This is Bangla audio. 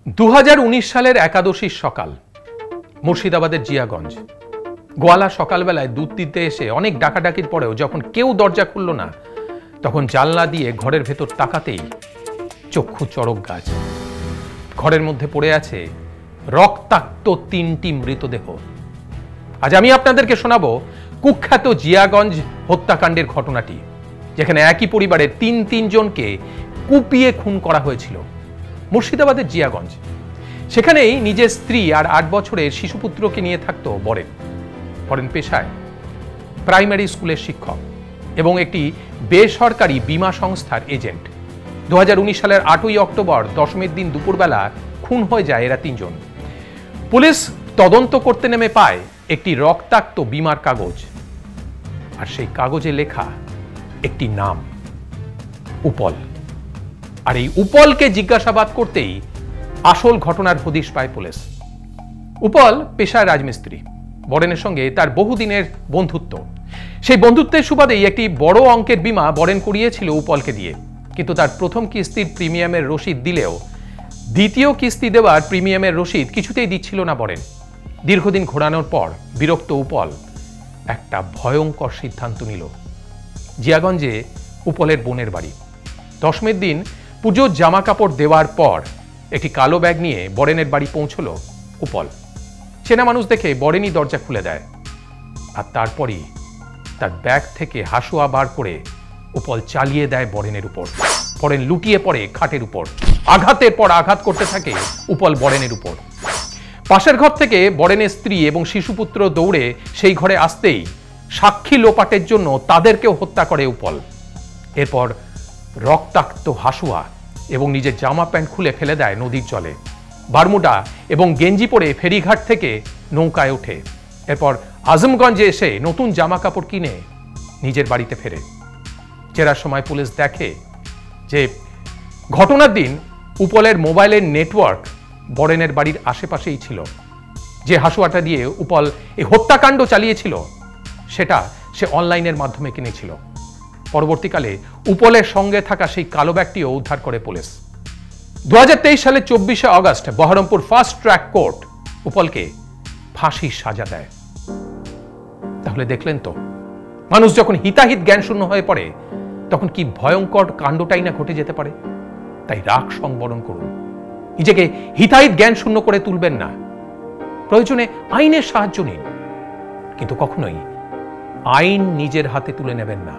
2019 সালের একাদশীর সকাল, মুর্শিদাবাদের জিয়াগঞ্জ। গোয়ালা সকালবেলায় দুধ দিতে এসে অনেক ডাকাডাকির পরেও যখন কেউ দরজা খুলল না, তখন জানলা দিয়ে ঘরের ভেতর তাকাতেই চক্ষু চড়ক গাছ। ঘরের মধ্যে পড়ে আছে রক্তাক্ত 3টি মৃতদেহ। আজ আমি আপনাদেরকে শোনাবো কুখ্যাত জিয়াগঞ্জ হত্যাকাণ্ডের ঘটনাটি, যেখানে একই পরিবারের তিন জনকে কুপিয়ে খুন করা হয়েছিল। মুর্শিদাবাদের জিয়াগঞ্জ, সেখানেই নিজের স্ত্রী আর 8 বছরের শিশুপুত্রকে নিয়ে থাকতো বরেন পেশায় প্রাইমারি স্কুলের শিক্ষক এবং একটি বেসরকারি বীমা সংস্থার এজেন্ট। 2019 সালের 8ই অক্টোবর দশমীর দিন দুপুরবেলা খুন হয়ে যায় এরা 3 জন। পুলিশ তদন্ত করতে নেমে পায় একটি রক্তাক্ত বীমার কাগজ, আর সেই কাগজে লেখা একটি নাম, উপল। আর এই উপলকে জিজ্ঞাসাবাদ করতেই আসল ঘটনার হদিশ পায় পুলিশ। উপল পেশায় রাজমিস্ত্রি। বরেনের সঙ্গে তার বহুদিনের বন্ধুত্ব। সেই বন্ধুত্বের সুবাদেই একটি বড় অঙ্কের বীমা বরেন করিয়েছিল উপলকে দিয়ে, কিন্তু তার প্রথম কিস্তির প্রিমিয়ামের রসিদ দিলেও দ্বিতীয় কিস্তি দেওয়ার প্রিমিয়ামের রসিদ কিছুতেই দিচ্ছিল না বরেন। দীর্ঘদিন ঘোরানোর পর বিরক্ত উপল একটা ভয়ঙ্কর সিদ্ধান্ত নিল। জিয়াগঞ্জে উপলের বোনের বাড়ি। দশমীর দিন পুজোর জামা কাপড় দেওয়ার পর একটি কালো ব্যাগ নিয়ে বরেনের বাড়ি পৌঁছল উপল। চেনা মানুষ দেখে বরেনই দরজা খুলে দেয়, আর তারপরই তার ব্যাগ থেকে হাসুয়া বার করে উপল চালিয়ে দেয় বরেনের উপর। বরেন লুটিয়ে পড়ে খাটের উপর। আঘাতের পর আঘাত করতে থাকে উপল বরেনের উপর। পাশের ঘর থেকে বরেনের স্ত্রী এবং শিশুপুত্র দৌড়ে সেই ঘরে আসতেই সাক্ষী লোপাটের জন্য তাদেরকেও হত্যা করে উপল। এরপর রক্তাক্ত হাসুয়া এবং নিজের জামা প্যান্ট খুলে ফেলে দেয় নদীর জলে। বারমুডা এবং গেঞ্জি পরে ফেরিঘাট থেকে নৌকায় ওঠে। এরপর আজমগঞ্জে এসে নতুন জামা কাপড় কিনে নিজের বাড়িতে ফেরে। জেরার সময় পুলিশ দেখে যে ঘটনার দিন উপলের মোবাইলের নেটওয়ার্ক বরেনের বাড়ির আশেপাশেই ছিল। যে হাসুয়াটা দিয়ে উপল এই হত্যাকাণ্ড চালিয়েছিল সেটা সে অনলাইনের মাধ্যমে কিনেছিল। পরবর্তীকালে উপলের সঙ্গে থাকা সেই কালো ব্যাগটিও উদ্ধার করে পুলিশ। 2023 সালের 24শে August Baharampur first track court উপলকে ফাঁসির সাজা দেয়। তাহলে দেখলেন তো, মানুষ যখন হিতাহিত জ্ঞান শূন্য হয়ে পড়ে তখন কি ভয়ঙ্কর কাণ্ডটাই না ঘটে যেতে পারে। তাই রাগ সংবরণ করুন, নিজেকে হিতাহিত জ্ঞান শূন্য করে তুলবেন না। প্রয়োজনে আইনের সাহায্য নিন, কিন্তু কখনোই আইন নিজের হাতে তুলে নেবেন না।